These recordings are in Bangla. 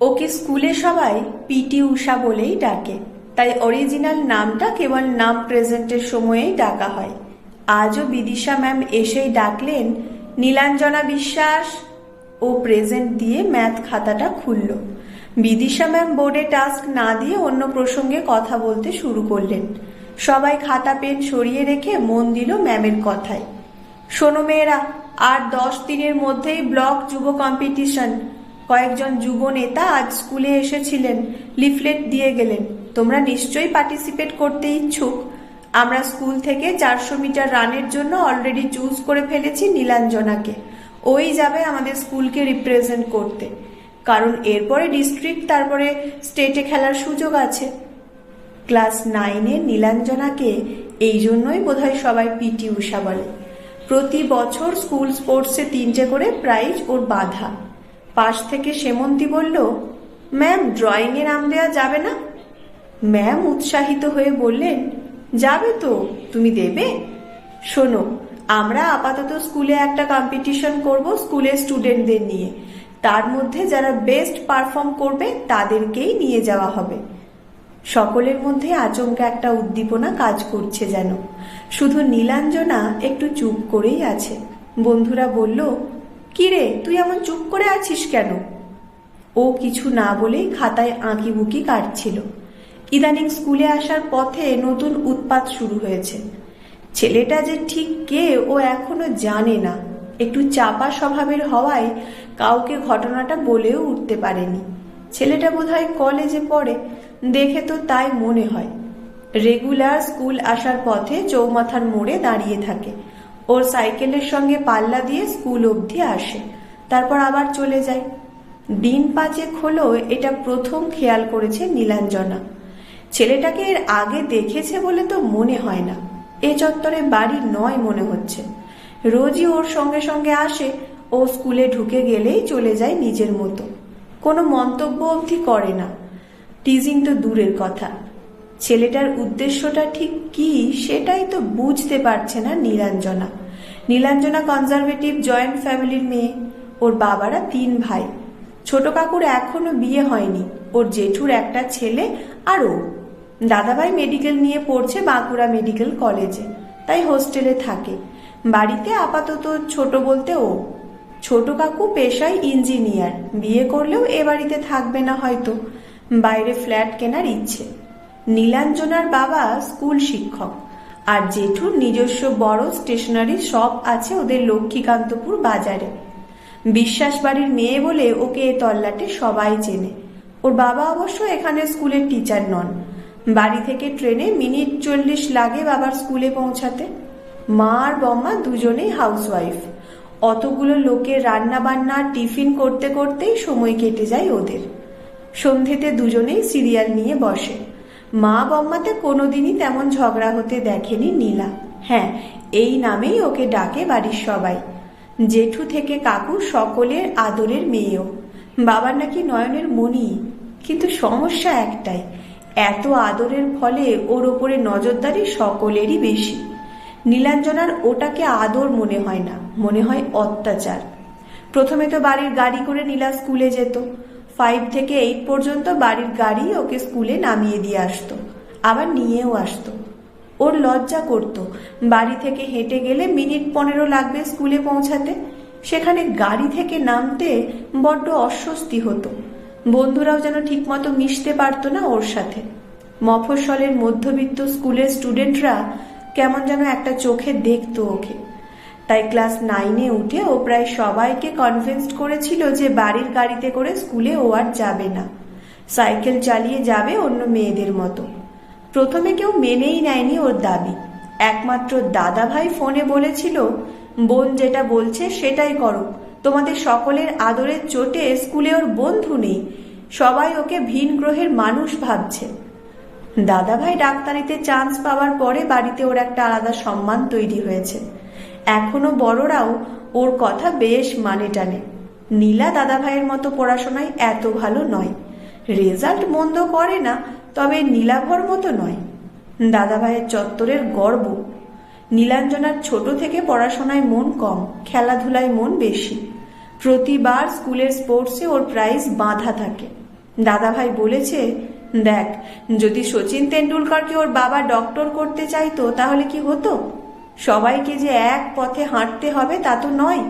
ওকে স্কুলে সবাই পিটি ঊষা বলেই ডাকে, তাই অরিজিনাল নামটা কেবল নাম প্রেজেন্টের সময়েই ডাকা হয়। আজও বিদিশা ম্যাম এসেই ডাকলেন, নীলাঞ্জনা বিশ্বাস। ও প্রেজেন্ট দিয়ে ম্যাথ খাতাটা খুলল। বিদিশা ম্যাম বোর্ডে টাস্ক না দিয়ে অন্য প্রসঙ্গে কথা বলতে শুরু করলেন। সবাই খাতা পেন সরিয়ে রেখে মন দিল ম্যামের কথায়। শোনো মেয়েরা, আর 10 দিনের মধ্যেই ব্লক যুব কম্পিটিশন। কয়েকজন যুব নেতা আজ স্কুলে এসেছিলেন, লিফলেট দিয়ে গেলেন। তোমরা নিশ্চয়ই পার্টিসিপেট করতে ইচ্ছুক। আমরা স্কুল থেকে 400 মিটার রানের জন্য অলরেডি চুজ করে ফেলেছি নীলাঞ্জনাকে। ওই যাবে আমাদের স্কুলকে রিপ্রেজেন্ট করতে, কারণ এরপরে ডিস্ট্রিক্ট, তারপরে স্টেটে খেলার সুযোগ আছে। ক্লাস 9-এ নীলাঞ্জনাকে এই জন্যই বোধহয় সবাই পিটি ঊষা বলে। প্রতি বছর স্কুল স্পোর্টসে 3টে করে প্রাইজ ওর বাঁধা। পাশ থেকে সেমন্তী বলল, ম্যাম ড্রয়িংয়ে নাম দেওয়া যাবে না? ম্যাম উৎসাহিত হয়ে বললেন, যাবে তো, তুমি দেবে? শোনো, আমরা আপাতত স্কুলে একটা কম্পিটিশন করব স্কুলের স্টুডেন্টদের নিয়ে। তার মধ্যে যারা বেস্ট পারফর্ম করবে তাদেরকেই নিয়ে যাওয়া হবে। সকলের মধ্যে আচমকা একটা উদ্দীপনা কাজ করছে যেন। শুধু নীলাঞ্জনা একটু চুপ করেই আছে। বন্ধুরা বলল, কিরে তুই এমন চুপ করে আছিস কেন? ও কিছু না বলেই খাতায় আঁকিবুকি কাটছিল। ইদানিং স্কুলে আসার পথে নতুন উৎপাত শুরু হয়েছে। ছেলেটা যে ঠিক কে ও এখনো জানে না। একটু চাপা স্বভাবের হওয়ায় কাউকে ঘটনাটা বলেও উঠতে পারেনি। ছেলেটা বোধহয় কলেজে পড়ে, দেখে তো তাই মনে হয়। রেগুলার স্কুল আসার পথে চৌমাথার মোড়ে দাঁড়িয়ে থাকে। ওর সাইকেলের সঙ্গে পাল্লা দিয়ে স্কুল অবধি আসে, তারপর আবার চলে যায়। দিন 5 হলো এটা প্রথম খেয়াল করেছে নীলাঞ্জনা। ছেলেটাকে এর আগে দেখেছে বলে তো মনে হয় না। এ চত্বরে বাড়ি নয় মনে হচ্ছে। রোজই ওর সঙ্গে সঙ্গে আসে। ও স্কুলে ঢুকে গেলেই চলে যায় নিজের মতো, কোনো মন্তব্য অবধি করে না। টিজিং তো দূরের কথা, ছেলেটার উদ্দেশ্যটা ঠিক কি সেটাই তো বুঝতে পারছে না নীলাঞ্জনা। নীলাঞ্জনা কনজারভেটিভ জয়েন্ট ফ্যামিলির মেয়ে। ওর বাবারা 3 ভাই। ছোট কাকুর এখনো বিয়ে হয়নি। ওর জেঠুর একটা ছেলে আর ও। দাদাভাই মেডিকেল নিয়ে পড়ছে বাঁকুড়া মেডিকেল কলেজে, তাই হোস্টেলে থাকে। বাড়িতে আপাতত ছোট বলতে ও। ছোট কাকু পেশায় ইঞ্জিনিয়ার, বিয়ে করলেও এ বাড়িতে থাকবে না হয়তো, বাইরে ফ্ল্যাট কেনার ইচ্ছে। নীলাঞ্জনার বাবা স্কুল শিক্ষক, আর জেঠুর নিজস্ব বড় স্টেশনারি শপ আছে ওদের লক্ষ্মীকান্তপুর বাজারে। বিশ্বাস বাড়ির মেয়ে বলে ওকে এ তল্লাটে সবাই চেনে। ওর বাবা অবশ্য এখানে স্কুলের টিচার নন। বাড়ি থেকে ট্রেনে মিনিট 40 লাগে বাবার স্কুলে পৌঁছাতে। মা আর বম্মা দুজনেই হাউসওয়াইফ। অতগুলো লোকের রান্না বান্না টিফিন করতে করতেই সময় কেটে যায় ওদের। সন্ধেতে দুজনেই সিরিয়াল নিয়ে বসে। মা বম্মাতে কোনোদিনই তেমন ঝগড়া হতে দেখেনি নীলা। হ্যাঁ, এই নামেই ওকে ডাকে বাড়ির সবাই। জেঠু থেকে কাকু সকলের আদরের মেয়েও। বাবার নাকি নয়নের মণি, কিন্তু সমস্যা একটাই, এত আদরের ফলে ওর ওপরে নজরদারি সকলেরই বেশি। নীলাঞ্জনার ওটাকে আদর মনে হয় না, মনে হয় অত্যাচার। প্রথমে তো বাড়ির গাড়ি করে নীলা স্কুলে যেত। 5 থেকে 8 পর্যন্ত বাড়ির গাড়ি ওকে স্কুলে নামিয়ে দিয়ে আসতো, আবার নিয়েও আসতো। ওর লজ্জা করত, বাড়ি থেকে হেঁটে গেলে মিনিট 15 লাগবে স্কুলে পৌঁছাতে। সেখানে গাড়ি থেকে নামতে বড্ড অস্বস্তি হতো। বন্ধুরাও যেন ঠিকমতো মিশতে পারতো না ওর সাথে। মফস্বলের মধ্যবিত্ত স্কুলের স্টুডেন্টরা কেমন যেন একটা চোখে দেখতো ওকে। তাই ক্লাস 9-এ উঠে ও প্রায় সবাইকে কনভিন্স করেছিল যে বাড়ির গাড়িতে করে স্কুলে ও আর যাবে না, সাইকেল চালিয়ে যাবে অন্য মেয়েদের মতো। প্রথমে কেউ মেনেই নেয়নি ওর দাবি। একমাত্র দাদা ভাই ফোনে বলেছিল, বোন যেটা বলছে সেটাই করো, তোমাদের সকলের আদরের চোটে স্কুলে ওর বন্ধু নেই, সবাই ওকে ভিন গ্রহের মানুষ ভাবছে। দাদা ভাই ডাক্তারিতে চান্স পাওয়ার পরে বাড়িতে ওর একটা আলাদা সম্মান তৈরি হয়েছে। এখনো বড়রাও ওর কথা বেশ মানে টানে। নীলা দাদা ভাইয়ের মতো পড়াশোনায় এত ভালো নয়, রেজাল্ট মন্দ করে না, তবে নীলাভর মতো নয়। দাদা ভাইয়ের চত্বরের গর্ব। নীলাঞ্জনার ছোট থেকে পড়াশোনায় মন কম, খেলাধুলায় মন বেশি। প্রতিবার স্কুলের স্পোর্টসে ওর প্রাইজ বাঁধা থাকে। দাদাভাই বলেছে, দেখ, যদি সচিন তেন্ডুলকরকে ওর বাবা ডক্টর করতে চাইতো তাহলে কি হতো? সবাইকে যে এক পথে হাঁটতে হবে তা তো নয়।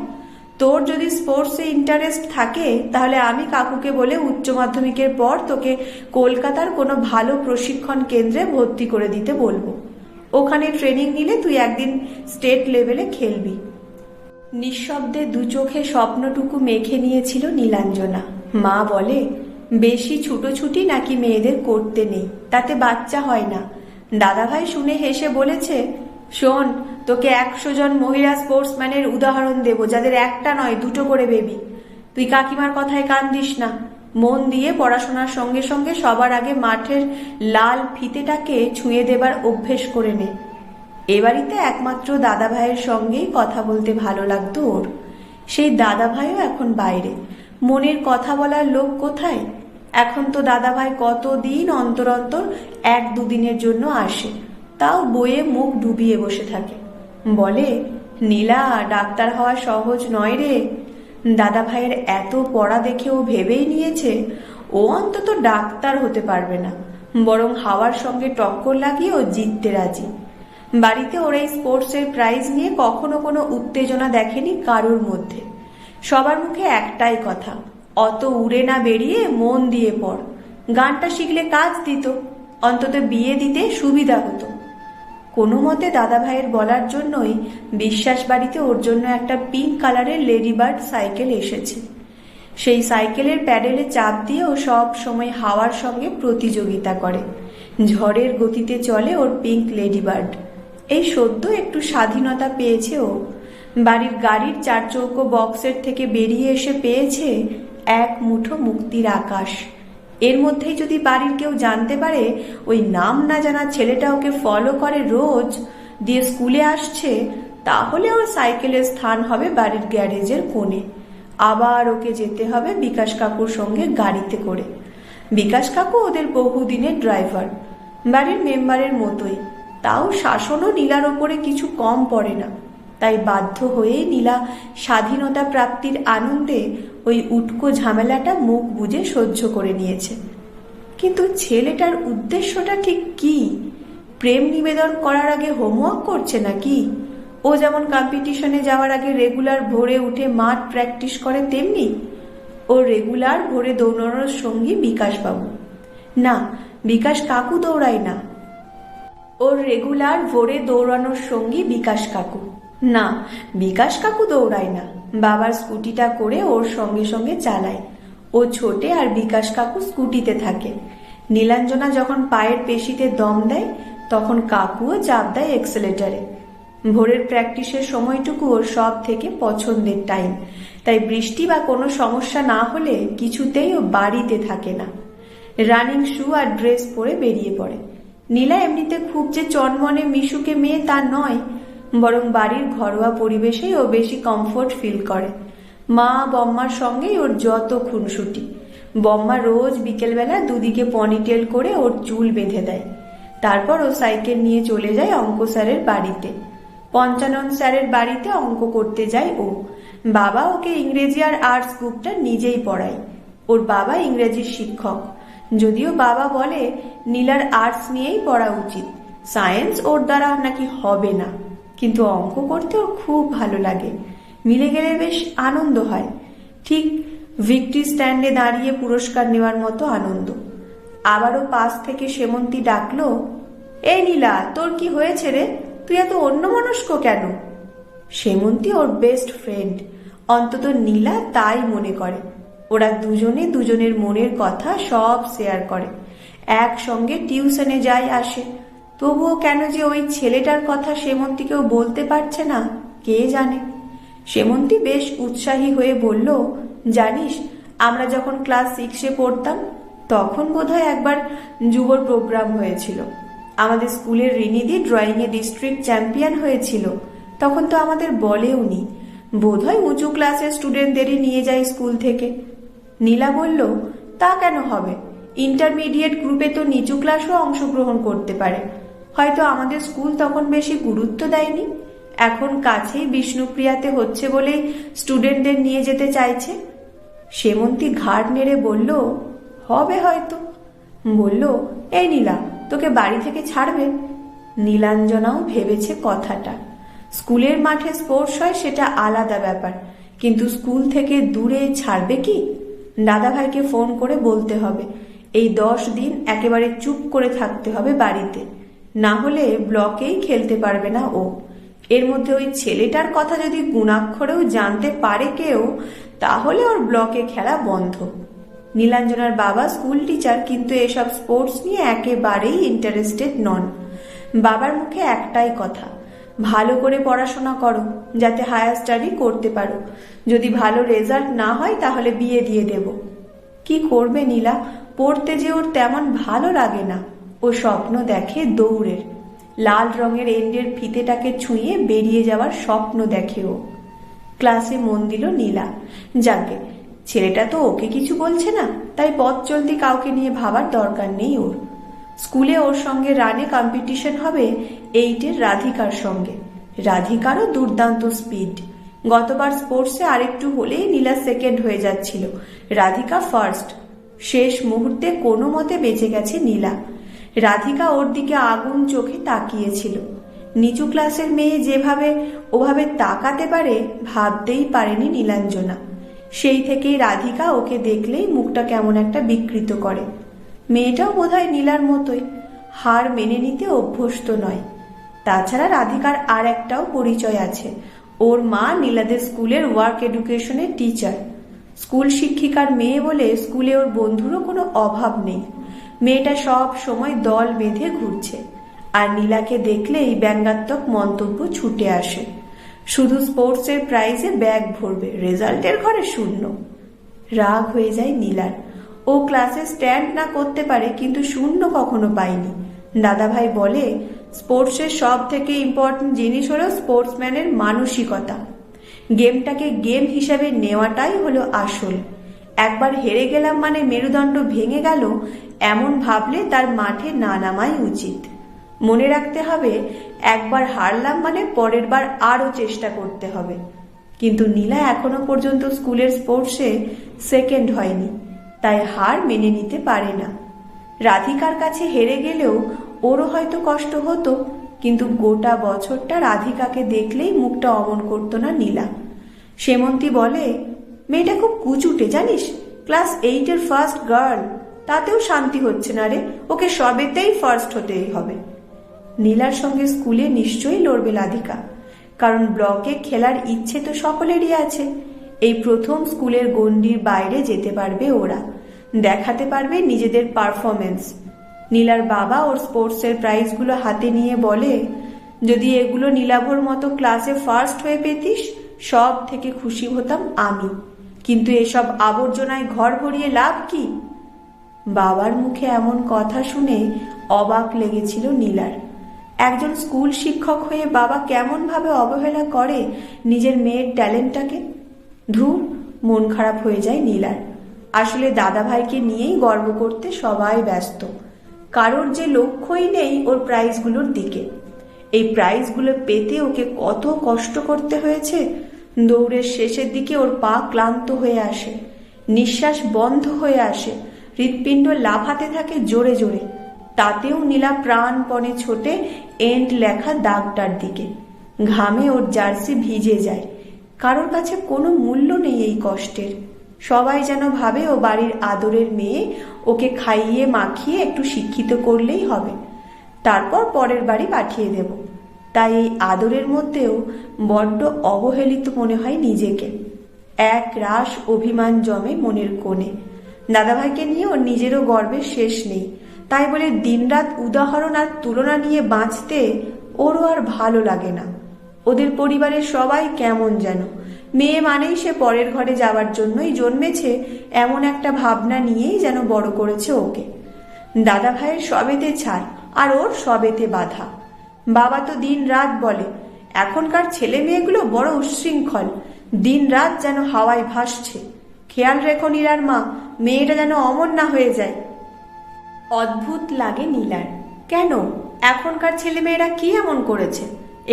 তোর যদি স্পোর্টসে ইন্টারেস্ট থাকে তাহলে আমি কাকুকে বলে উচ্চ মাধ্যমিকের পর তোকে কলকাতার কোনো ভালো প্রশিক্ষণ কেন্দ্রে ভর্তি করে দিতে বলবো। ওখানে ট্রেনিং নিলে তুই একদিন স্টেট লেভেলে খেলবি। নিঃশব্দে দু চোখে স্বপ্নটুকু মেখে নিয়েছিল নীলাঞ্জনা। মা বলে, বেশি ছুটোছুটি নাকি মেয়েদের করতে নেই, তাতে বাচ্চা হয় না। দাদাভাই শুনে হেসে বলেছে, শোন, তোকে 100 জন মহিলা স্পোর্টসম্যানের উদাহরণ দেব, যাদের একটা নয় দুটো করে বেবি। তুই কাকিমার কথায় কান দিস না, মন দিয়ে পড়াশোনার সঙ্গে সঙ্গে সবার আগে মাঠের লাল ফিতেটাকে ছুঁয়ে দেবার অভ্যেস করে নে। এ বাড়িতে একমাত্র দাদাভাইয়ের সঙ্গেই কথা বলতে ভালো লাগতো ওর। সেই দাদাভাইও এখন বাইরে, মনের কথা বলার লোক কোথায়? এখন তো দাদাভাই কতদিন অন্তর অন্তর 1-2 দিনের জন্য আসে, তাও বইয়ে মুখ ডুবিয়ে বসে থাকে। বলে, নীলা, ডাক্তার হওয়া সহজ নয় রে। দাদাভাইয়ের এত পড়া দেখে ও ভেবেই নিয়েছে ও অন্তত ডাক্তার হতে পারবে না, বরং হাওয়ার সঙ্গে টক্কর লাগিয়ে ও জিততে রাজি। বাড়িতে ওর এই স্পোর্টসের প্রাইজ নিয়ে কখনো কোনো উত্তেজনা দেখেনি কারোর মধ্যে। সবার মুখে একটাই কথা, অত উড়ে না বেরিয়ে মন দিয়ে পড়। গানটা শিখলে কাজ দিত, অন্তত বিয়ে দিতে সুবিধা হতো। কোনো মতে দাদাভাইয়ের বলার জন্যই বিশ্বাস বাড়িতে ওর জন্য একটা পিঙ্ক কালারের লেডিবার্ড সাইকেল এসেছে। সেই সাইকেলের প্যাডেলে চাপ দিয়ে ও সব সময় হাওয়ার সঙ্গে প্রতিযোগিতা করে। ঝড়ের গতিতে চলে ওর পিঙ্ক লেডিবার্ড। এই সদ্য একটু স্বাধীনতা পেয়েছে ও। বাড়ির গাড়ির 4 চৌকো বক্সের থেকে বেরিয়ে এসে পেয়েছে এক মুঠো মুক্তির আকাশ। এর মধ্যেই যদি বাড়ির কেউ জানতে পারে ওই নাম না জানা ছেলেটা ওকে ফলো করে রোজ দিয়ে স্কুলে আসছে, তাহলে ওর সাইকেলের স্থান হবে বাড়ির গ্যারেজের কোণে। আবার ওকে যেতে হবে বিকাশ কাকুর সঙ্গে গাড়িতে করে। বিকাশ কাকু ওদের বহুদিনের ড্রাইভার, বাড়ির মেম্বারের মতোই, তাও শাসনও নীলার ওপরে কিছু কম পড়ে না। তাই বাধ্য হয়েই নীলা স্বাধীনতা প্রাপ্তির আনন্দে ওই উটকো ঝামেলাটা মুখ বুজে সহ্য করে নিয়েছে। কিন্তু ছেলেটার উদ্দেশ্যটা ঠিক কি? প্রেম নিবেদন করার আগে হোমওয়ার্ক করছে নাকি? ও যেমন কম্পিটিশনে যাওয়ার আগে রেগুলার ভোরে উঠে মাঠ প্র্যাকটিস করে, তেমনি ও রেগুলার ভোরে দৌড়ানোর সঙ্গী বিকাশবাবু। না, বিকাশ কাকু দৌড়ায় না। ওর রেগুলার ভোরে দৌড়ানোর সঙ্গী বিকাশ কাকু। না, বিকাশ কাকু দৌড়ায় না, বাবার স্কুটিটা করে ওর সঙ্গে সঙ্গে চালায়। ও ছোটে আর বিকাশ কাকু স্কুটিতে থাকে। নীলাঞ্জনা যখন পায়ের পেশিতে দম দেয় তখন কাকুও চাপ দেয় এক্সেলেটারে। ভোরের প্র্যাকটিসের সময়টুকু ওর সব থেকে পছন্দের টাইম, তাই বৃষ্টি বা কোনো সমস্যা না হলে কিছুতেই ও বাড়িতে থাকে না। রানিং শু আর ড্রেস পরে বেরিয়ে পড়ে। নীলা এমনিতে খুব যে চনমনে মিশুকে মেয়ে তা নয়, বরং বাড়ির ঘরোয়া পরিবেশেই ও বেশি কমফোর্ট ফিল করে। মা বম্মার সঙ্গেই ওর যত খুনসুটি। বম্মা রোজ বিকেলবেলা দুদিকে পনিটেল করে ওর চুল বেঁধে দেয়। তারপর ও সাইকেল নিয়ে চলে যায় অঙ্ক স্যারের বাড়িতে। পঞ্চানন স্যারের বাড়িতে অঙ্ক করতে যায় ও। বাবা ওকে ইংরেজি আর আর্টস গ্রুপটা নিজেই পড়ায়। ওর বাবা ইংরেজির শিক্ষক, যদিও বাবা বলে নীলার আর্টস নিয়েই পড়া উচিত, সায়েন্স ওর দ্বারা নাকি হবে না। কিন্তু অঙ্ক করতে ওর খুব ভালো লাগে, মিলে গেলে বেশ আনন্দ হয়। ঠিক ভিক্টরি স্ট্যান্ডে দাঁড়িয়ে পুরস্কার নেওয়ার মতো আনন্দ। আবারও পাশ থেকে সেমন্তী ডাকলো, এই নীলা, তোর কি হয়েছে রে? তুই এত অন্যমনস্ক কেন? সেমন্তী ওর বেস্ট ফ্রেন্ড, অন্তত নীলা তাই মনে করে। ওরা দুজনে দুজনের মনের কথা সব শেয়ার করে, একসঙ্গে টিউশনে যায় আসে। তবুও কেন যে ওই ছেলেটার কথা সেমন্তীকেও বলতে পারছে না কে জানে। সেমন্তী বেশ উৎসাহী হয়ে বলল, জানিস, আমরা যখন ক্লাস 6-এ পড়তাম তখন বোধহয় একবার যুবর প্রোগ্রাম হয়েছিল। আমাদের স্কুলের রিনিদি ড্রয়িংয়ে ডিস্ট্রিক্ট চ্যাম্পিয়ন হয়েছিল। তখন তো আমাদের বলেও নি, বোধহয় উঁচু ক্লাসের স্টুডেন্টদেরই নিয়ে যায় স্কুল থেকে। নীলা বলল, তা কেন হবে? ইন্টারমিডিয়েট গ্রুপে তো নিচু ক্লাসও অংশগ্রহণ করতে পারে। হয়তো আমাদের স্কুল তখন বেশি গুরুত্ব দেয়নি, এখন কাছেই বিষ্ণুপ্রিয়াতে হচ্ছে বলেই স্টুডেন্টদের নিয়ে যেতে চাইছে। সেমন্তী ঘাড় নেড়ে বলল, হবে হয়তো। বলল, এই নীলা, তোকে বাড়ি থেকে ছাড়বে? নীলাঞ্জনাও ভেবেছে কথাটা। স্কুলের মাঠে স্পোর্টস হয় সেটা আলাদা ব্যাপার, কিন্তু স্কুল থেকে দূরে ছাড়বে কি? দাদাভাইকে ফোন করে বলতে হবে এই 10 দিন একেবারে চুপ করে থাকতে হবে বাড়িতে, না হলে ব্লকেই খেলতে পারবে না ও। এর মধ্যে ওই ছেলেটার কথা যদি গুণাক্ষরেও জানতে পারে কেউ, তাহলে ওর ব্লকে খেলা বন্ধ। নীলাঞ্জনার বাবা স্কুল টিচার, কিন্তু এসব স্পোর্টস নিয়ে একেবারেই ইন্টারেস্টেড নন। বাবার মুখে একটাই কথা, ভালো করে পড়াশোনা করো যাতে হায়ার স্টাডি করতে পারো, যদি ভালো রেজাল্ট না হয় তাহলে বিয়ে দিয়ে দেব। কি করবে নীলা, পড়তে যে ওর তেমন ভালো লাগে না। ও স্বপ্ন দেখে দৌড়ের, লাল রঙের এন্ডের ফিতেটাকে ছুঁয়ে বেরিয়ে যাওয়ার স্বপ্ন দেখে ও। ক্লাসে মন দিল নীলা। যাকে, ছেলেটা তো ওকে কিছু বলছে না, তাই পথ চলতি কাউকে নিয়ে ভাবার দরকার নেই ওর। স্কুলে ওর সঙ্গে রানে কম্পিটিশন হবে 8-এর রাধিকার সঙ্গে। রাধিকারও দুর্দান্ত স্পিড। গতবার স্পোর্টসে আরেকটু হলেই নীলা সেকেন্ড হয়ে যাচ্ছিল, রাধিকা ফার্স্ট। শেষ মুহূর্তে কোনো মতে বেঁচে গেছে নীলা। রাধিকা ওর দিকে আগুন চোখে তাকিয়েছিল। নিচু ক্লাসের মেয়ে যেভাবে ওভাবে তাকাতে পারে ভাবতেই পারেনি নীলাঞ্জনা। সেই থেকেই রাধিকা ওকে দেখলেই মুখটা কেমন একটা বিকৃত করে। মেয়েটাও বোধহয় নীলার মতোই, হার মেনে নিতে অভ্যস্ত নয়। তাছাড়া রাধিকার আর একটাও পরিচয় আছে, ওর মা নীলাদের স্কুলের ওয়ার্ক এডুকেশনের টিচার। স্কুল শিক্ষিকার মেয়ে বলে স্কুলে ওর বন্ধুরও কোনো অভাব নেই। মেয়েটা সব সময় দল বেঁধে ঘুরছে, আর নীলাকে দেখলেই ব্যঙ্গাত্মক মন্তব্য ছুটে আসে। শুধু স্পোর্টসের প্রাইজে ব্যাগ ভরবে, রেজাল্টের ঘরে শূন্য। রাগ হয়ে যায় নীলার। ও ক্লাসে স্ট্যান্ড না করতে পারে, কিন্তু শূন্য কখনো পায়নি। দাদাভাই বলে, স্পোর্টসের সব থেকে ইম্পর্টেন্ট জিনিস হলো স্পোর্টসম্যানের মানসিকতা। গেমটাকে গেম হিসাবে নেওয়াটাই হলো আসল। একবার হেরে গেলাম মানে মেরুদণ্ড ভেঙে গেল, এমন ভাবলে তার মাঠে না নামাই উচিত। মনে রাখতে হবে, একবার হারলাম মানে পরের বার আরও চেষ্টা করতে হবে। কিন্তু নীলা এখনো পর্যন্ত স্কুলের স্পোর্টসে সেকেন্ড হয়নি, তাই হার মেনে নিতে পারে না। রাধিকার কাছে হেরে গেলেও ওরও হয়তো কষ্ট হতো, কিন্তু গোটা বছরটা রাধিকাকে দেখলেই মুখটা অমন করতো না নীলা। সেমন্তী বলে, মেয়েটা খুব কুচুটে জানিস, ক্লাস 8-এর ফার্স্ট গার্ল, তাতেও শান্তি হচ্ছে না রে, ওকে সবেতেই ফার্স্ট হতেই হবে। নীলার সঙ্গে স্কুলে নিশ্চয়ই লড়বে রাধিকা, কারণ ব্লকে খেলার ইচ্ছে তো সকলেরই আছে। এই প্রথম স্কুলের গণ্ডির বাইরে যেতে পারবে ওরা, দেখাতে পারবে নিজেদের পারফরমেন্স। নীলার বাবা ওর স্পোর্টসের প্রাইজগুলো হাতে নিয়ে বলে, যদি এগুলো নীলাভর মতো ক্লাসে ফার্স্ট হয়ে পেতিস, সব থেকে খুশি হতাম আমি, কিন্তু এসব আবর্জনায় ঘর ভরিয়ে লাভ কি? বাবার মুখে এমন কথা শুনে অবাক লেগেছিল নীলার। একজন স্কুল শিক্ষক হয়ে বাবা কেমন ভাবে অবহেলা করে নিজের মেয়ের ট্যালেন্টটাকে। ধুর, মন খারাপ হয়ে যায় নীলার। আসলে দাদাভাইকে নিয়েই গর্ব করতে সবাই ব্যস্ত, কারোর যে লক্ষ্যই নেই ওর প্রাইজগুলোর দিকে। এই প্রাইজগুলো পেতে ওকে কত কষ্ট করতে হয়েছে। দৌড়ের শেষের দিকে ওর পা ক্লান্ত হয়ে আসে, নিঃশ্বাস বন্ধ হয়ে আসে, হৃৎপিণ্ড লাফাতে থাকে জোরে জোরে। তাতেও নীলা প্রাণপণে ছোটে এন্ড লেখা দাগটার দিকে। ঘামে ওর জার্সি ভিজে যায়। কারোর কাছে কোনো মূল্য নেই এই কষ্টের। সবাই যেন ভাবে ও বাড়ির আদরের মেয়ে, ওকে খাইয়ে মাখিয়ে একটু শিক্ষিত করলেই হবে, তারপর পরের বাড়ি পাঠিয়ে দেব। তাই এই আদরের মধ্যেও বড্ড অবহেলিত মনে হয় নিজেকে। এক রাশ অভিমান জমে মনের কোণে। দাদাভাইকে নিয়ে ওর নিজেরও গর্বের শেষ নেই, তাই বলে দিনরাত উদাহরণ আর তুলনা নিয়ে বাঁচতে ওরও আর ভালো লাগে না। ওদের পরিবারের সবাই কেমন যেন, মেয়ে মানেই সে পরের ঘরে যাওয়ার জন্যই জন্মেছে, এমন একটা ভাবনা নিয়েই যেন বড় করেছে ওকে। দাদা ভাইয়ের সবেতে ছাড়, আর ওর সবেতে বাধা। বাবা তো দিন রাত বলে, এখনকার ছেলে মেয়েগুলো বড় উচ্ছৃঙ্খল, দিন রাত যেন হাওয়ায় ভাসছে। খেয়াল রেখো নীলার মা, মেয়েটা যেন অমর না হয়ে যায়। অদ্ভুত লাগে নীলার। কেন, এখনকার ছেলেমেয়েরা কি এমন করেছে?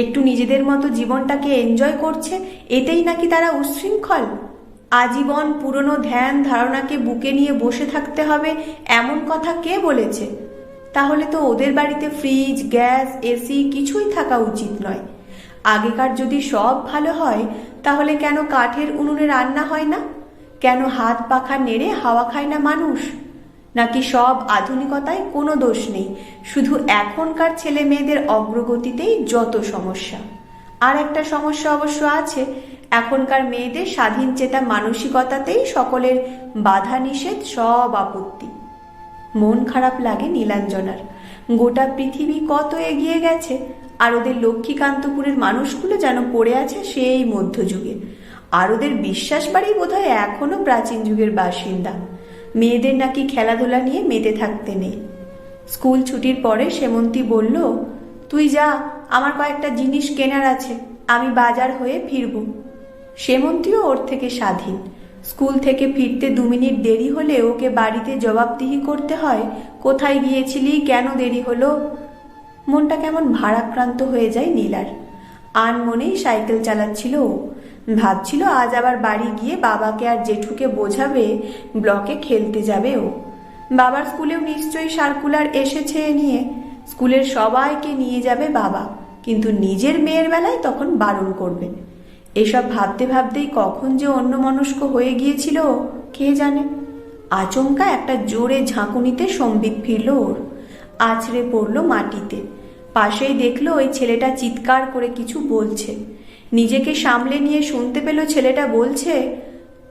একটু নিজেদের মতো জীবনটাকে এনজয় করছে, এতেই নাকি তারা উচ্ছৃঙ্খল? আজীবন পুরনো ধ্যান ধারণাকে বুকে নিয়ে বসে থাকতে হবে এমন কথা কে বলেছে? তাহলে তো ওদের বাড়িতে ফ্রিজ, গ্যাস, এসি কিছুই থাকা উচিত নয়। আগেকার যদি সব ভালো হয় তাহলে কেন কাঠের উনুনে রান্না হয় না? কেন হাত পাখা নেড়ে হাওয়া খায় না মানুষ? নাকি সব আধুনিকতায় কোনো দোষ নেই, শুধু এখনকার ছেলে মেয়েদের অগ্রগতিতেই যত সমস্যা? আর একটা সমস্যা অবশ্য আছে, এখনকার মেয়েদের স্বাধীন চেতা মানসিকতাতেই সকলের বাধা নিষেধ, সব আপত্তি। মন খারাপ লাগে নীলাঞ্জনার। গোটা পৃথিবী কত এগিয়ে গেছে, আর ওদের লক্ষ্মীকান্তপুরের মানুষগুলো যেন পড়ে আছে সেই মধ্যযুগে। আর ওদের বিশ্বাস বাড়ি বোধহয় এখনো প্রাচীন যুগের বাসিন্দা। মেয়েদের নাকি খেলাধুলা নিয়ে মেতে থাকতে নেই। স্কুল ছুটির পরে সেমন্তী বলল, তুই যা, আমার কয়েকটা জিনিস কেনার আছে, আমি বাজার হয়ে ফিরব। সেমন্তীও ওর থেকে স্বাধীন। স্কুল থেকে ফিরতে 2 মিনিট দেরি হলে ওকে বাড়িতে জবাবদিহি করতে হয়, কোথায় গিয়েছিলি, কেন দেরি হলো। মনটা কেমন ভারাক্রান্ত হয়ে যায় নীলার। আনমনেই সাইকেল চালাচ্ছিল ও। ভাবছিল আজ আবার বাড়ি গিয়ে বাবাকে আর জেঠুকে বোঝাবে, ব্লকে খেলতে যাবে ও। বাবার স্কুলেও নিশ্চয়ই সার্কুলার এসেছে নিয়ে, স্কুলের সবাইকে নিয়ে যাবে বাবা, কিন্তু নিজের মেয়ের বেলায় তখন বারণ করবে। এসব ভাবতে ভাবতেই কখন যে অন্যমনস্ক হয়ে গিয়েছিল কে জানে। আচমকা একটা জোরে ঝাঁকুনিতে সম্বিত ফিরল ওর। আছড়ে পড়ল মাটিতে। পাশেই দেখলো ওই ছেলেটা চিৎকার করে কিছু বলছে। নিজেকে সামলে নিয়ে শুনতে পেল ছেলেটা বলছে,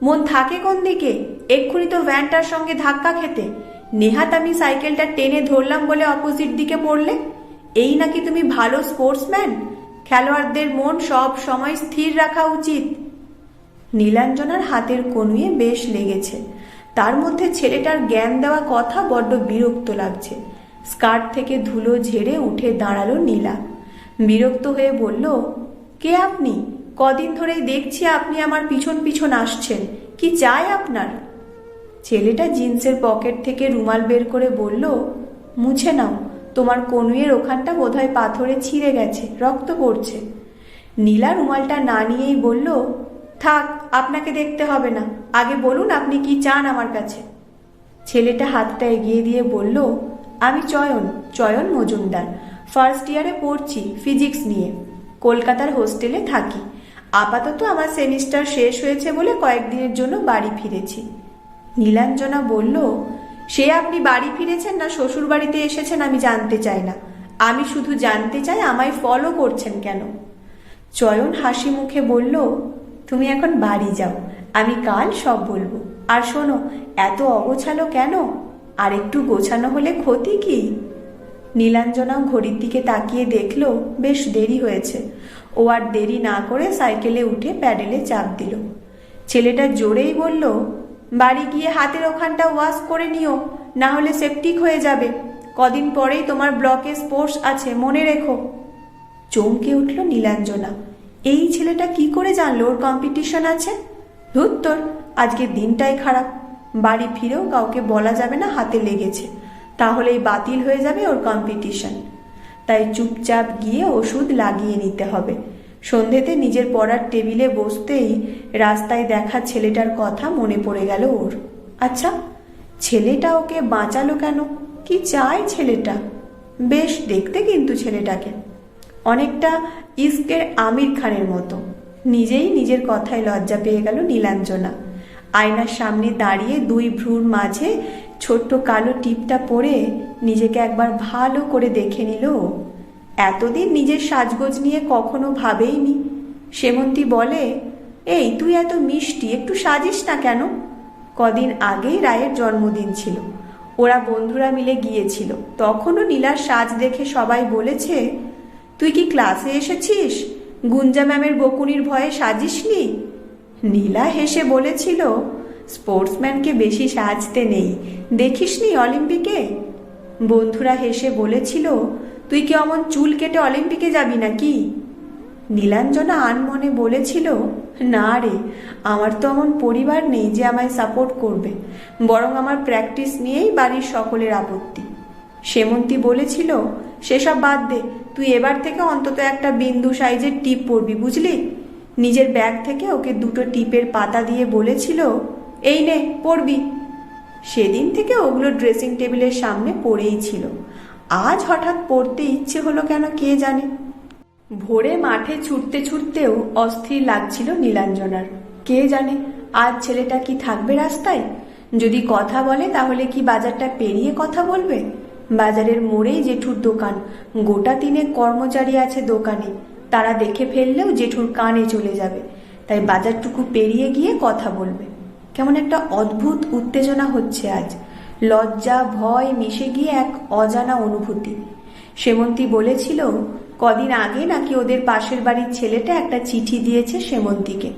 মন থাকে কোন দিকে? এক্ষুনি তো ভ্যানটার সঙ্গে ধাক্কা খেতে। নেহাত আমি সাইকেলটা টেনে ধরলাম বলে অপোজিট দিকে পড়লে। এই নাকি তুমি ভালো স্পোর্টসম্যান? খেলোয়াড়দের মন সব সময় স্থির রাখা উচিত। নীলাঞ্জনার হাতের কনুয়ে বেশ লেগেছে। তার মধ্যে ছেলেটার জ্ঞান দেওয়া কথা বড্ড বিরক্ত লাগছে। স্কার্ট থেকে ধুলো ঝেড়ে উঠে দাঁড়ালো নীলা। বিরক্ত হয়ে বলল, কে আপনি? কদিন ধরেই দেখছি আপনি আমার পিছন পিছন আসছেন, কি চাই আপনার? ছেলেটা জিন্সের পকেট থেকে রুমাল বের করে বলল, মুছে নাও, তোমার কনুইয়ের ওখানটা বোধহয় পাথরে ছিঁড়ে গেছে, রক্ত পড়ছে। নীলা রুমালটা না নিয়েই বলল, থাক, আপনাকে দেখতে হবে না, আগে বলুন আপনি কি চান আমার কাছে। ছেলেটা হাতটা এগিয়ে দিয়ে বলল, আমি চয়ন মজুমদার, ফার্স্ট ইয়ারে পড়ছি ফিজিক্স নিয়ে, কলকাতার হোস্টেলে থাকি। আপাতত আমার সেমিস্টার শেষ হয়েছে বলে কয়েকদিনের জন্য বাড়ি ফিরেছি। নীলাঞ্জনা বলল, সে আপনি বাড়ি ফিরেছেন না শ্বশুর বাড়িতে এসেছেন আমি জানতে চাই না, আমি শুধু জানতে চাই আমায় ফলো করছেন কেন। চয়ন হাসি মুখে বলল, তুমি এখন বাড়ি যাও, আমি কাল সব বলবো। আর শোনো, এত অগোছালো কেন? আর একটু গোছানো হলে ক্ষতি কি? নীলাঞ্জনাও ঘড়ির দিকে তাকিয়ে দেখল বেশ দেরি হয়েছে। ও আর দেরি না করে সাইকেলে উঠে প্যাডেলে চাপ দিল। ছেলেটা জোরেই বলল, বাড়ি গিয়ে হাতের ওখানটা ওয়াশ করে নিও, না হলে সেপটিক হয়ে যাবে। কদিন পরেই তোমার ব্লকে স্পোর্টস আছে, মনে রেখো। চমকে উঠল নীলাঞ্জনা। এই ছেলেটা কি করে জানলো ওর কম্পিটিশন আছে? ধুত্তর, আজকের দিনটাই খারাপ। বাড়ি ফিরেও কাউকে বলা যাবে না হাতে লেগেছে, তাহলেই বাতিল হয়ে যাবে ওর কম্পিটিশন। তাই চুপচাপ গিয়ে ওষুধ লাগিয়ে নিতে হবে। সন্ধেতে নিজের পড়ার টেবিলে বসতেই রাস্তায় দেখা ছেলেটার কথা মনে পড়ে গেল ওর। আচ্ছা, ছেলেটা ওকে বাঁচালো কেন? কি চায় ছেলেটা? বেশ দেখতে কিন্তু ছেলেটাকে অনেকটা ইস্কের আমির খানের মতো। নিজেই নিজের কথায় লজ্জা পেয়ে গেল নীলাঞ্জনা। আয়নার সামনে দাঁড়িয়ে 2 ভ্রুর মাঝে ছোট্ট কালো টিপটা পরে নিজেকে একবার ভালো করে দেখে নিল। এতদিন নিজের সাজগোজ নিয়ে কখনো ভাবেইনি। সেমন্তী বলে, এই তুই এত মিষ্টি, একটু সাজিস না কেন? কদিন আগেই রায়ের জন্মদিন ছিল, ওরা বন্ধুরা মিলে গিয়েছিল। তখনও নীলার সাজ দেখে সবাই বলেছে, তুই কি ক্লাসে এসেছিস? গুঞ্জা ম্যামের বকুনির ভয়ে সাজিসনি? নীলা হেসে বলেছিল, স্পোর্টসম্যানকে বেশি সাজতে নেই, দেখিসনি অলিম্পিকে? বন্ধুরা হেসে বলেছিল, তুই কি অমন চুল কেটে অলিম্পিকে যাবি নাকি? নীলাঞ্জনা আনমনে বলেছিল, না রে, আমার তো এমন পরিবার নেই যে আমায় সাপোর্ট করবে, বরং আমার প্র্যাকটিস নিয়েই বাড়ির সকলের আপত্তি। সেমন্তী বলেছিল, সেসব বাদ দে, তুই এবার থেকে অন্তত একটা বিন্দু সাইজের টিপ পরবি, বুঝলি? নিজের ব্যাগ থেকে ওকে দুটো টিপের পাতা দিয়ে বলেছিল, এই নে পড়বি। সেদিন থেকে ওগুলো ড্রেসিং টেবিলের সামনে পড়েই ছিল। আজ হঠাৎ পড়তে ইচ্ছে হলো কেন কে জানে। ভোরে মাঠে ছুটতে ছুটতেও অস্থির লাগছিল নীলাঞ্জনার। কে জানে আজ ছেলেটা কি থাকবে রাস্তায়? যদি কথা বলে তাহলে কি বাজারটা পেরিয়ে কথা বলবে? বাজারের মোড়েই জেঠুর দোকান, গোটা তিনেক কর্মচারী আছে দোকানে, তারা দেখে ফেললেও জেঠুর কানে চলে যাবে, তাই বাজারটুকু পেরিয়ে গিয়ে কথা বলবে। কেমন একটা অদ্ভুত উত্তেজনা হচ্ছে আজ, লজ্জা ভয় মিশে গিয়ে এক অজানা অনুভূতি। সেমন্তী বলেছিল কদিন আগে নাকি ওদের পাশের বাড়ির ছেলেটা একটা চিঠি দিয়েছে সেমন্তীকে।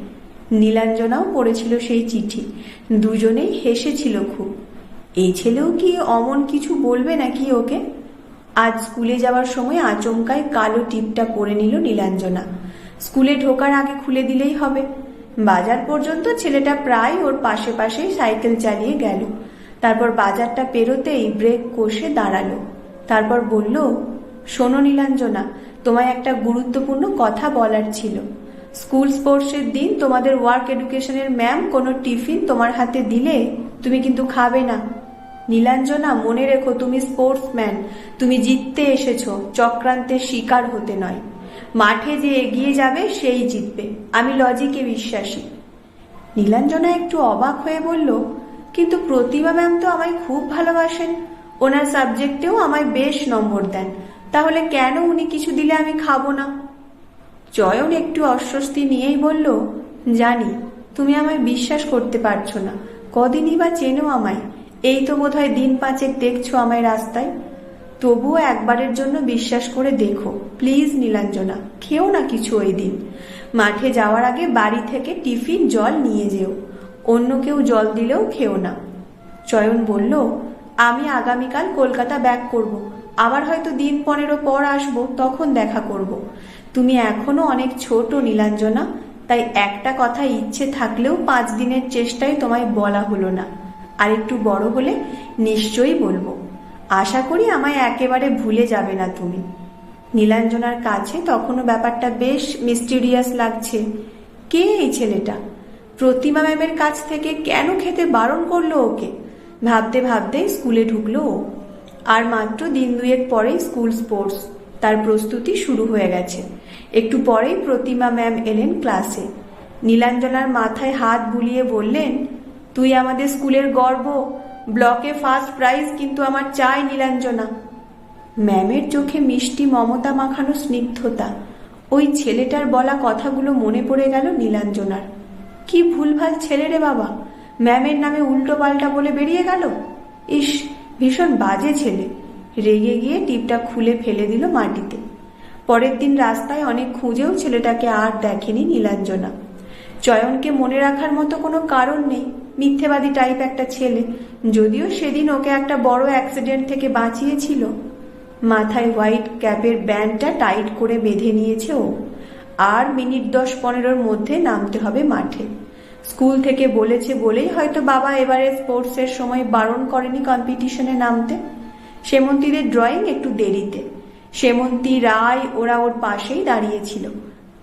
নীলাঞ্জনাও পড়েছিল সেই চিঠি, দুজনেই হেসেছিল খুব। এই ছেলেও কি অমন কিছু বলবে নাকি ওকে? আজ স্কুলে যাওয়ার সময় আচমকায় কালো টিপটা পরে নিল নীলাঞ্জনা। স্কুলে ঢোকার আগে খুলে দিলেই হবে। বাজার পর্যন্ত ছেলেটা প্রায় ওর পাশে পাশেই সাইকেল চালিয়ে গেল। তারপর বাজারটা পেরোতেই ব্রেক কষে দাঁড়ালো। তারপর বলল, শোনো নীলাঞ্জনা, তোমায় একটা গুরুত্বপূর্ণ কথা বলার ছিল। স্কুল স্পোর্টসের দিন তোমাদের ওয়ার্ক এডুকেশনের ম্যাম কোনো টিফিন তোমার হাতে দিলে তুমি কিন্তু খাবে না। নীলাঞ্জনা, মনে রেখো তুমি স্পোর্টসম্যান, তুমি জিততে এসেছো, চক্রান্তের শিকার হতে নয়। মাঠে যে এগিয়ে যাবে সেই জিতবে, আমি লজিকে বিশ্বাসী। নীলাঞ্জনা একটু অবাক হয়ে বলল, কিন্তু প্রতিমা ম্যাম তো আমায় খুব ভালোবাসেন, ওনার সাবজেক্টেও আমায় বেশ নম্বর দেন, তাহলে কেন উনি কিছু দিলে আমি খাবো না? চয়ন একটু অস্বস্তি নিয়েই বলল, জানি তুমি আমায় বিশ্বাস করতে পারছো না, কদিনই বা চেনো আমায়, এই তো বোধহয় দিন পাঁচেক দেখছো আমায় রাস্তায়। তবুও একবারের জন্য বিশ্বাস করে দেখো প্লিজ নীলাঞ্জনা, খেও না কিছু ওই দিন। মাঠে যাওয়ার আগে বাড়ি থেকে টিফিন জল নিয়ে যেও, অন্য কেউ জল দিলেও খেও না। চয়ন বলল, আমি আগামীকাল কলকাতা ব্যাক করব, আবার হয়তো দিন 15 পর আসবো, তখন দেখা করব। তুমি এখনো অনেক ছোট নীলাঞ্জনা, তাই একটা কথা ইচ্ছে থাকলেও 5 দিনের চেষ্টায় তোমায় বলা হলো না, আর একটু বড় হলে নিশ্চয়ই বলবো। আশা করি আমায় একেবারে ভুলে যাবে না তুমি। নীলাঞ্জনার কাছে তখনও ব্যাপারটা বেশ মিস্টিরিয়াস লাগছে। কে এই ছেলেটা? প্রতিমা ম্যামের কাছ থেকে কেন খেতে বারণ করলো ওকে? ভাবতে ভাবতে স্কুলে ঢুকলো ও। আর মাত্র দিন 2 পরেই স্কুল স্পোর্টস, তার প্রস্তুতি শুরু হয়ে গেছে। একটু পরেই প্রতিমা ম্যাম এলেন ক্লাসে। নীলাঞ্জনার মাথায় হাত বুলিয়ে বললেন, তুই আমাদের স্কুলের গর্ব, ব্লকে ফার্স্ট প্রাইজ কিন্তু আমার চাই নীলাঞ্জনা। ম্যামের চোখে মিষ্টি মমতা মাখানো স্নিগ্ধতা। ওই ছেলেটার বলা কথাগুলো মনে পড়ে গেল নীলাঞ্জনার। কি ভুলভাল ছেলে রে বাবা, ম্যামের নামে উল্টো পাল্টা বলে বেরিয়ে গেল। ইস, ভীষণ বাজে ছেলে। রেগে গিয়ে টিপটা খুলে ফেলে দিল মাটিতে। পরের দিন রাস্তায় অনেক খুঁজেও ছেলেটাকে আর দেখেনি নীলাঞ্জনা। চয়নকে মনে রাখার মতো কোনো কারণ নেই, মিথ্যেবাদী টাইপ একটা ছেলে, যদিও সেদিন ওকে একটা বড় অ্যাক্সিডেন্ট থেকে বাঁচিয়েছিল। মাথায় হোয়াইট ক্যাপের ব্যান্ডটা টাইট করে বেঁধে নিয়েছে ও। আর মিনিট 10-15 মধ্যে নামতে হবে মাঠে। স্কুল থেকে বলেছে বলেই হয়তো বাবা এবারে স্পোর্টসের সময় বারণ করেনি কম্পিটিশনে নামতে। সেমন্তীদের ড্রয়িং একটু দেরিতে। সেমন্তী, রায় ওরা ওর পাশেই দাঁড়িয়েছিল।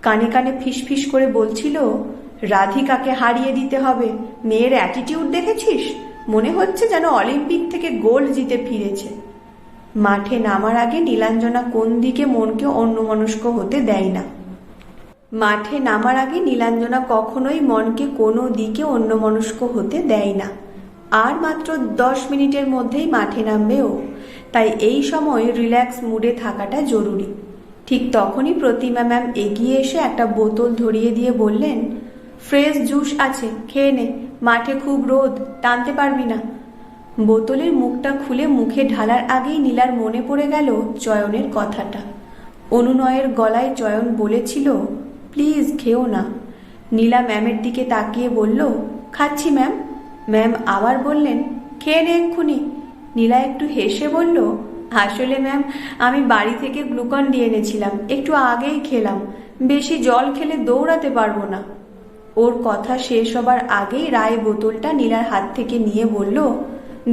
কানে কানে ফিসফিস করে বলছিল, রাধিকাকে হারিয়ে দিতে হবে, মেয়ের অ্যাটিটিউড দেখেছিস, মনে হচ্ছে যেন অলিম্পিক থেকে গোল্ড জিতে ফিরেছে। মাঠে নামার আগে নীলাঞ্জনা কোন দিকে মনকে অন্যমনস্ক হতে দেয় না। মাঠে নামার আগে নীলাঞ্জনা কখনোই মনকে কোনো দিকে অন্যমনস্ক হতে দেয় না। আর মাত্র 10 মিনিটের মধ্যেই মাঠে নামবে ও, তাই এই সময় রিল্যাক্স মুডে থাকাটা জরুরি। ঠিক তখনই প্রতিমা ম্যাম এগিয়ে এসে একটা বোতল ধরিয়ে দিয়ে বললেন, ফ্রেশ জুস আছে, খেয়ে নে, মাঠে খুব রোদ, টানতে পারবি না। বোতলের মুখটা খুলে মুখে ঢালার আগেই নীলার মনে পড়ে গেল চয়নের কথাটা। অনুনয়ের গলায় চয়ন বলেছিল, প্লিজ খেও না। নীলা ম্যামের দিকে তাকিয়ে বলল, খাচ্ছি ম্যাম। ম্যাম আবার বললেন, খেয়ে নে এক্ষুনি। নীলা একটু হেসে বলল, আসলে ম্যাম আমি বাড়ি থেকে গ্লুকন ডি এনেছিলাম, একটু আগেই খেলাম, বেশি জল খেলে দৌড়াতে পারবো না। ওর কথা শেষ হবার আগেই রায় বোতলটা নীলার হাত থেকে নিয়ে বলল,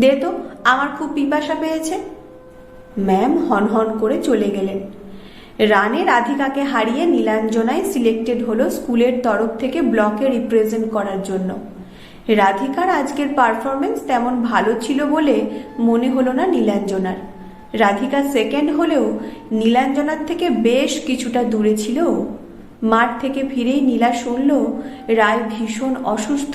দে তো, আমার খুব পিপাসা পেয়েছে। ম্যাম হনহন করে চলে গেলেন। রানে রাধিকাকে হারিয়ে নীলাঞ্জনায় সিলেক্টেড হলো স্কুলের তরফ থেকে ব্লকে রিপ্রেজেন্ট করার জন্য। রাধিকার আজকের পারফরমেন্স তেমন ভালো ছিল বলে মনে হলো না নীলাঞ্জনার। রাধিকা সেকেন্ড হলেও নীলাঞ্জনার থেকে বেশ কিছুটা দূরে ছিল ও। মাঠ থেকে ফিরেই নীলা শুনল রায় ভীষণ অসুস্থ,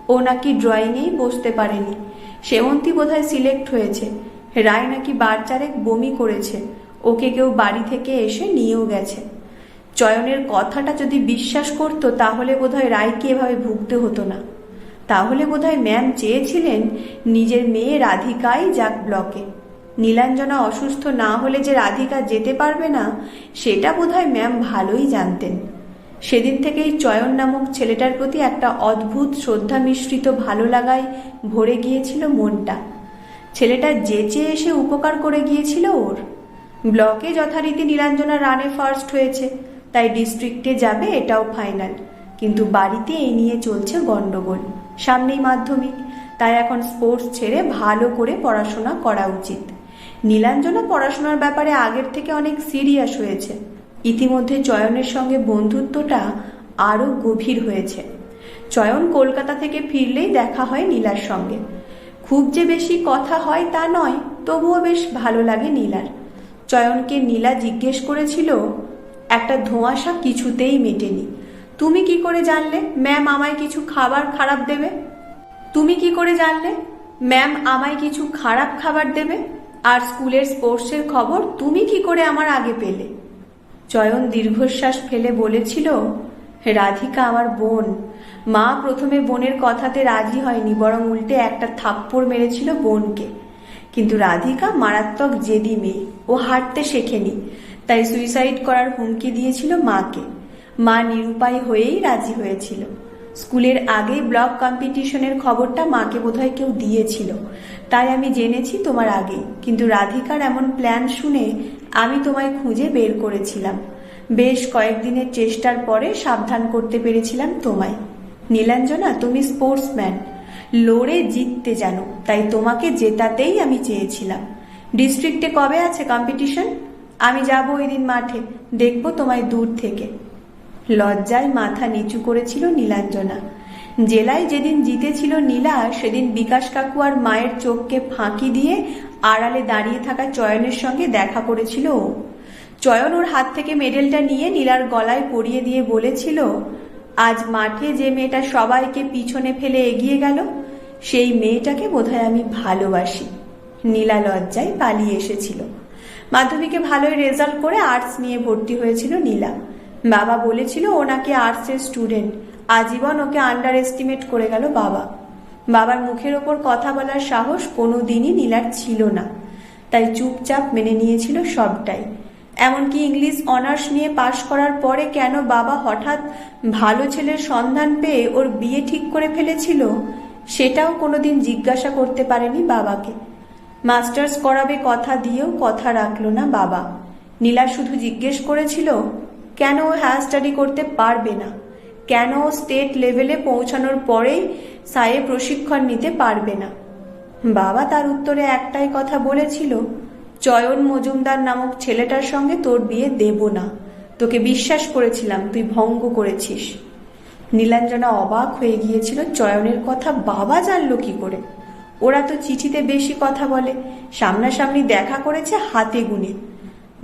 ও নাকি ড্রয়িংয়েই বসতে পারেনি। সেমন্তী বোধহয় সিলেক্ট হয়েছে। রায় নাকি বার চারেক বমি করেছে, ওকে কেউ বাড়ি থেকে এসে নিয়েও গেছে। চয়নের কথাটা যদি বিশ্বাস করত তাহলে বোধহয় রায়কে এভাবে ভুগতে হতো না। তাহলে বোধহয় ম্যাম চেয়েছিলেন নিজের মেয়ে রাধিকাই যাক ব্লকে। নীলাঞ্জনা অসুস্থ না হলে যে রাধিকা যেতে পারবে না সেটা বোধহয় ম্যাম ভালোই জানতেন। সেদিন থেকেই চয়ন নামক ছেলেটার প্রতি একটা অদ্ভুত শ্রদ্ধা মিশ্রিত ভালো লাগায় ভরে গিয়েছিল মনটা। ছেলেটা যেচে এসে উপকার করে গিয়েছিল ওর। ব্লকে যথারীতি নীলাঞ্জনা রানে ফার্স্ট হয়েছে, তাই ডিস্ট্রিক্টে যাবে এটাও ফাইনাল। কিন্তু বাড়িতে এই নিয়ে চলছে গন্ডগোল। সামনেই মাধ্যমিক, তাই এখন স্পোর্টস ছেড়ে ভালো করে পড়াশোনা করা উচিত। নীলাঞ্জনা পড়াশোনার ব্যাপারে আগের থেকে অনেক সিরিয়াস হয়েছে। ইতিমধ্যে চয়নের সঙ্গে বন্ধুত্বটা আরও গভীর হয়েছে। চয়ন কলকাতা থেকে ফিরলেই দেখা হয় নীলার সঙ্গে। খুব যে বেশি কথা হয় তা নয়, তবুও বেশ ভালো লাগে নীলার। চয়নকে নীলা জিজ্ঞেস করেছিল, একটা ধোঁয়াশা কিছুতেই মেটেনি। তুমি কি করে জানলে ম্যাম আমায় কিছু খাবার খারাপ দেবে? তুমি কি করে জানলে ম্যাম আমায় কিছু খারাপ খাবার দেবে? আর স্কুলের স্পোর্টসের খবর তুমি কি করে আমার আগে পেলে? চয়ন দীর্ঘশ্বাস ফেলে বলেছিল, রাধিকা আমার বোন। মা প্রথমে বোনের কথাতে রাজি হয়নি, বরং উল্টে একটা থাপ্পড় মেরেছিল বোনকে। কিন্তু রাধিকা মারাত্মক জেদি মেয়ে, ও হাঁটতে শেখেনি, তাই সুইসাইড করার হুমকি দিয়েছিল মাকে। মা নিরুপায় হয়েই রাজি হয়েছিল। স্কুলের আগেই ব্লক কম্পিটিশনের খবরটা মাকে বোধহয় কেউ দিয়েছিল, তাই আমি জেনেছি তোমার আগে। কিন্তু রাধিকার এমন প্ল্যান শুনে আমি তোমায় খুঁজে বের করেছিলাম। বেশ কয়েকদিনের চেষ্টার পরে সাবধান করতে পেরেছিলাম তোমায়। নীলাঞ্জনা, তুমি স্পোর্টসম্যান, লড়ে জিততে জানো, তাই তোমাকে জেতাতেই আমি চেয়েছিলাম। ডিস্ট্রিক্টে কবে আছে কম্পিটিশন? আমি যাব ওই দিন মাঠে, দেখবো তোমায় দূর থেকে। লজ্জায় মাথা নিচু করেছিল নীলাঞ্জনা। জেলায় যেদিন জিতেছিল নীলা, সেদিন বিকাশ কাকু আর মায়ের চোখকে ফাঁকি দিয়ে আড়ালে দাঁড়িয়ে থাকা চয়নের সঙ্গে দেখা করেছিল ও। চয়ন ওর হাত থেকে মেডেলটা নিয়ে নীলার গলায় পরিয়ে দিয়ে বলেছিল, আজ মাঠে যে মেয়েটা সবাইকে পিছনে ফেলে এগিয়ে গেল, সেই মেয়েটাকে বোধহয় আমি ভালোবাসি। নীলা লজ্জায় পালিয়ে এসেছিল। মাধ্যমিকে ভালোই রেজাল্ট করে আর্টস নিয়ে ভর্তি হয়েছিল নীলা। বাবা বলেছিল ও নাকি আর্টসের স্টুডেন্ট, আজীবন ওকে আন্ডার এস্টিমেট করে গেল বাবা। বাবার মুখের ওপর কথা বলার সাহস কোনোদিনই নীলার ছিল না, তাই চুপচাপ মেনে নিয়েছিল সবটাই। এমনকি ইংলিশ অনার্স নিয়ে পাশ করার পরে কেন বাবা হঠাৎ ভালো ছেলের সন্ধান পেয়ে ওর বিয়ে ঠিক করে ফেলেছিল সেটাও কোনোদিন জিজ্ঞাসা করতে পারেনি বাবাকে। মাস্টার্স করাবে কথা দিয়েও কথা রাখলো না বাবা। নীলা শুধু জিজ্ঞেস করেছিল, কেন ও হায়ার স্টাডি করতে পারবে না? কেন ও স্টেট লেভেলে পৌঁছানোর পরেই সায়ে প্রশিক্ষণ নিতে পারবে না? বাবা তার উত্তরে একটাই কথা বলেছিল, চয়ন মজুমদার নামক ছেলেটার সঙ্গে তোর বিয়ে দেব না। তোকে বিশ্বাস করেছিলাম, তুই ভঙ্গ করেছিস। নীলাঞ্জনা অবাক হয়ে গিয়েছিল, চয়নের কথা বাবা জানলো কি করে? ওরা তো চিঠিতে বেশি কথা বলে, সামনাসামনি দেখা করেছে হাতে গুনে।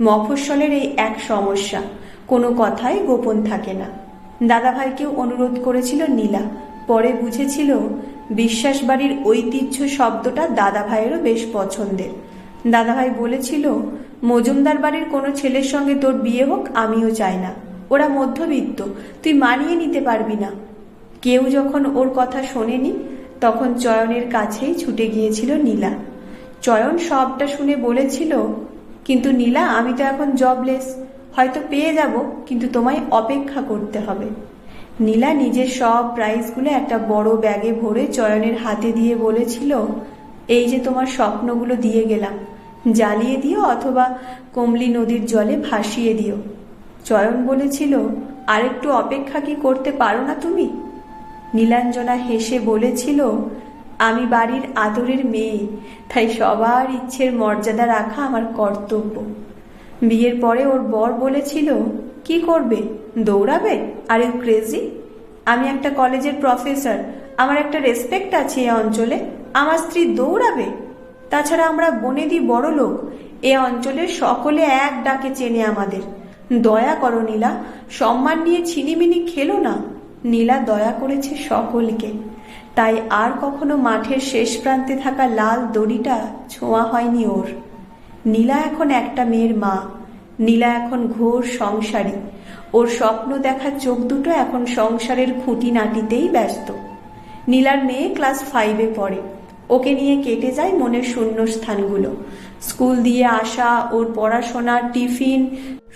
মফস্বলের এই এক সমস্যা, কোনো কথাই গোপন থাকে না। দাদাভাইকেও অনুরোধ করেছিল নীলা, পরে বুঝেছিল বিশ্বাস বাড়ির ঐতিহ্য শব্দটা দাদাভাইয়েরও বেশ পছন্দের। দাদাভাই বলেছিল, মজুমদার বাড়ির কোনো ছেলের সঙ্গে তোর বিয়ে হোক আমিও চাই না, ওরা মধ্যবিত্ত, তুই মানিয়ে নিতে পারবি না। কেউ যখন ওর কথা শোনেনি তখন চয়নের কাছেই ছুটে গিয়েছিল নীলা। চয়ন সবটা শুনে বলেছিল, কিন্তু নীলা আমি তো এখন জবলেস, হয়তো পেয়ে যাব, কিন্তু তোমায় অপেক্ষা করতে হবে। নীলা নিজের সব প্রাইজগুলো একটা বড় ব্যাগে ভরে চয়নের হাতে দিয়ে বলেছিল, এই যে তোমার স্বপ্নগুলো দিয়ে গেলাম, জ্বালিয়ে দিও অথবা কমলি নদীর জলে ভাসিয়ে দিও। চয়ন বলেছিল, আরেকটু অপেক্ষা কি করতে পারো না তুমি? নীলাঞ্জনা হেসে বলেছিল, আমি বাড়ির আদরের মেয়ে, তাই সবার ইচ্ছের মর্যাদা রাখা আমার কর্তব্য। বিয়ের পরে ওর বর বলেছিল, কি করবে, দৌড়াবে? Are you crazy? আমি একটা কলেজের প্রফেসর, আমার একটা রেসপেক্ট আছে এ অঞ্চলে, আমার স্ত্রী দৌড়াবে? তাছাড়া আমরা বনেদি বড় লোক, এ অঞ্চলের সকলে এক ডাকে চেনে আমাদের। দয়া করো নীলা, সম্মান নিয়ে ছিনিমিনি খেলো না। নীলা দয়া করেছে সকলকে, তাই আর কখনো মাঠের শেষ প্রান্তে থাকা লাল দড়িটা ছোঁয়া হয়নি ওর। নীলা এখন একটা মেয়ের মা, নীলা এখন ঘোর সংসারী। ওর স্বপ্ন দেখা চোখ দুটো এখন সংসারের খুঁটিনাটিতেই ব্যস্ত। নীলার মেয়ে ক্লাস 5-এ পড়ে। ওকে নিয়ে কেটে যায় মনের শূন্য স্থানগুলো। স্কুল দিয়ে আসা, ওর পড়াশোনা, টিফিন,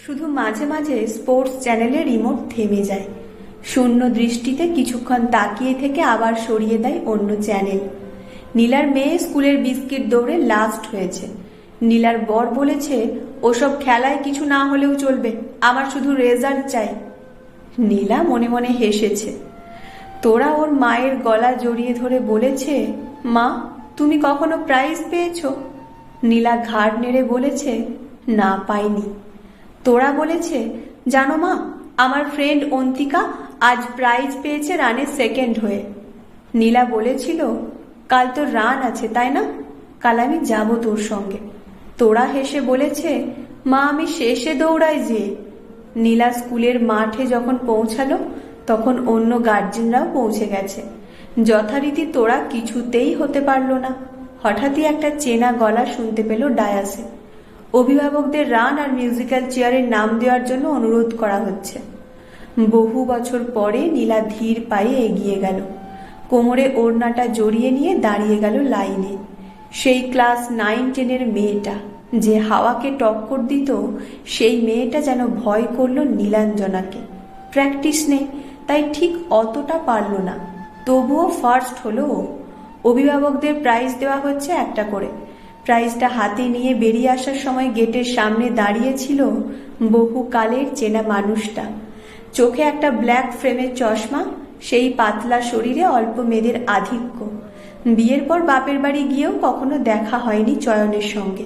শুধু মাঝে মাঝে স্পোর্টস চ্যানেলে রিমোট থেমে যায়। শূন্য দৃষ্টিতে কিছুক্ষণ তাকিয়ে থেকে আবার সরিয়ে দেয় অন্য চ্যানেল। নীলার মেয়ে স্কুলের বিস্কিট দৌড়ে লাস্ট হয়েছে। নীলার বর বলেছে, ওসব খেলায় কিছু না হলেও চলবে, আমার শুধু রেজাল্ট চাই। নীলা মনে মনে হেসেছে। তোরা ওর মায়ের গলা জড়িয়ে ধরে বলেছে, মা তুমি কখনো প্রাইজ পেয়েছ? নীলা ঘাড় নেড়ে বলেছে, না পাইনি। তোরা বলেছে, জানো মা, আমার ফ্রেন্ড অন্তিকা আজ প্রাইজ পেয়েছে রানে সেকেন্ড হয়ে। নীলা বলেছিল, কাল তোর রান আছে তাই না? কাল আমি যাব তোর সঙ্গে। তোরা হেসে বলেছে, মা আমি শেষে দৌড়াই যে। নীলা স্কুলের মাঠে যখন পৌঁছালো তখন অন্য গার্জেনরাও পৌঁছে গেছে। যথারীতি তোরা কিছুতেই হতে পারল না। হঠাৎই একটা চেনা গলা শুনতে পেল ডায়াসে। অভিভাবকদের রান আর মিউজিক্যাল চেয়ারের নাম দেওয়ার জন্য অনুরোধ করা হচ্ছে। বহু বছর পরে নীলা ধীর পায়ে এগিয়ে গেল। কোমরে ওড়নাটা জড়িয়ে নিয়ে দাঁড়িয়ে গেল লাইনে। সেই ক্লাস 9-10-এর মেয়েটা যে হাওয়াকে টক্কর দিত, সেই মেয়েটা যেন ভয় করলো নীলাঞ্জনাকে। প্র্যাকটিস নেই, তাই ঠিক অতটা পারল না, তবুও ফার্স্ট হলো ও। অভিভাবকদের প্রাইজ দেওয়া হচ্ছে একটা করে। প্রাইজটা হাতে নিয়ে বেরিয়ে আসার সময় গেটের সামনে দাঁড়িয়েছিল বহুকালের চেনা মানুষটা। চোখে একটা ব্ল্যাক ফ্রেমের চশমা, সেই পাতলা শরীরে অল্প মেয়েদের আধিক্য। বিয়ের পর বাপের বাড়ি গিয়েও কখনো দেখা হয়নি চয়নের সঙ্গে।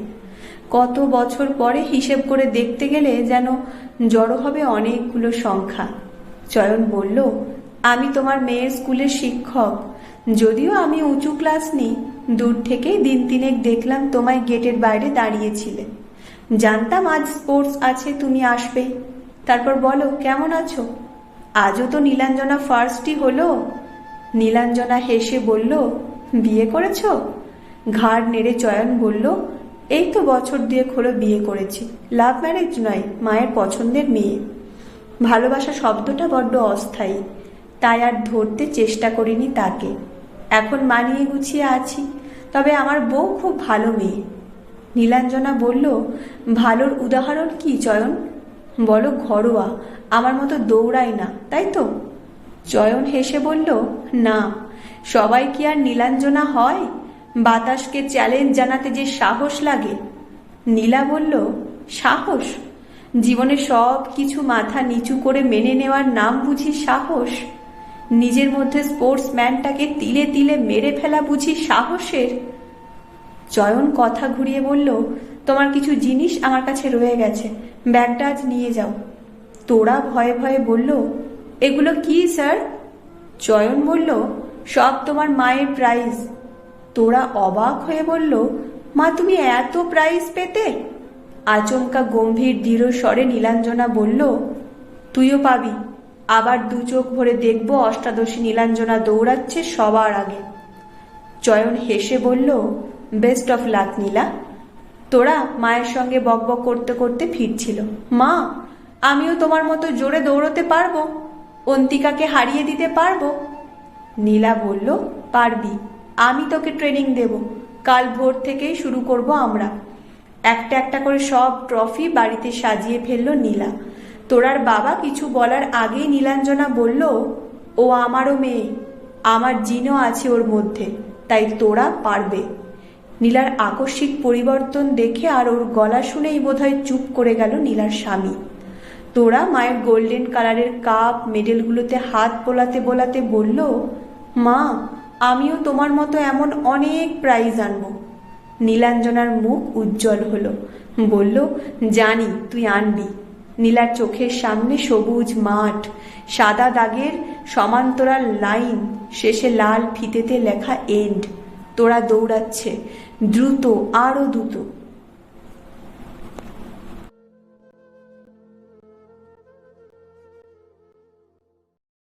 কত বছর পরে হিসেব করে দেখতে গেলে যেন জড়ো হবে অনেকগুলো সংখ্যা। চয়ন বলল, আমি তোমার মেয়ের স্কুলের শিক্ষক। যদিও আমি উঁচু ক্লাস নিই, দূর থেকেই দিন তিনেক দেখলাম তোমায় গেটের বাইরে দাঁড়িয়েছিলে। জানতাম আজ স্পোর্টস আছে, তুমি আসবে। তারপর বলো কেমন আছো? আজও তো নীলাঞ্জনা ফার্স্টই হলো। নীলাঞ্জনা হেসে বলল, বিয়ে করেছ? ঘাড় নেড়ে চয়ন বলল, এই তো বছর 2 হলো বিয়ে করেছি। লাভ ম্যারেজ নয়, মায়ের পছন্দের মেয়ে। ভালোবাসা শব্দটা বড্ড অস্থায়ী, তাই আর ধরতে চেষ্টা করিনি তাকে। এখন মানিয়ে গুছিয়ে আছি, তবে আমার বউ খুব ভালো মেয়ে। নীলাঞ্জনা বলল, ভালোর উদাহরণ কি চয়ন? বলো ঘরোয়া, আমার মতো দৌড়ায় না, তাই তো? চয়ন হেসে বলল, না, সবাই কি আর নীলাঞ্জনা হয়? বাতাসকে চ্যালেঞ্জ জানাতে যে সাহস লাগে। নীলা বলল, সাহস? জীবনে সব কিছু মাথা নিচু করে মেনে নেওয়ার নাম বুঝি সাহস? নিজের মধ্যে স্পোর্টসম্যানটাকে তিলে তিলে মেরে ফেলা বুঝি সাহসের? চয়ন কথা ঘুরিয়ে বলল, তোমার কিছু জিনিস আমার কাছে রয়ে গেছে, ব্যাগটা আজ নিয়ে যাও। তোরা ভয়ে ভয়ে বলল, এগুলো কি স্যার? চয়ন বলল, সব তোমার মায়ের প্রাইজ। তোরা অবাক হয়ে বলল, মা তুমি এত প্রাইজ পেতে? আচমকা গম্ভীর দৃঢ় স্বরে নীলাঞ্জনা বলল, তুইও পাবি। আবার 2 চোখ ভরে দেখব অষ্টাদশী নীলাঞ্জনা দৌড়াচ্ছে সবার আগে। চয়ন হেসে বলল, বেস্ট অফ লাক নীলা। তোরা মায়ের সঙ্গে বকবক করতে করতে ফিরছিল। মা, আমিও তোমার মতো জোরে দৌড়তে পারবো? অন্তিকাকে হারিয়ে দিতে পারবো? নীলা বলল, পারবি, আমি তোকে ট্রেনিং দেব। কাল ভোর থেকেই শুরু করব আমরা। একটা একটা করে সব ট্রফি বাড়িতে সাজিয়ে ফেলল নীলা। তোরার বাবা কিছু বলার আগেই নীলাঞ্জনা বলল, ও আমারও মেয়ে, আমার জিনও আছে ওর মধ্যে, তাই তোরা পারবে। নীলার আকস্মিক পরিবর্তন দেখে আর ওর গলা শুনেই বোধহয় চুপ করে গেল নীলার স্বামী। তোরা মায়ের গোল্ডেন কালারের কাপ মেডেলগুলোতে হাত বোলাতে বোলাতে বলল, মা আমিও তোমার মতো এমন অনেক প্রাইজ আনবো। নীলাঞ্জনার মুখ উজ্জ্বল হলো, বলল, জানি তুই আনবি। নীলার চোখের সামনে সবুজ মাঠ, সাদা দাগের সমান্তরাল লাইন, শেষে লাল ফিতেতে লেখা এন্ড। তোরা দৌড়াচ্ছে, দ্রুত, আরো দ্রুত।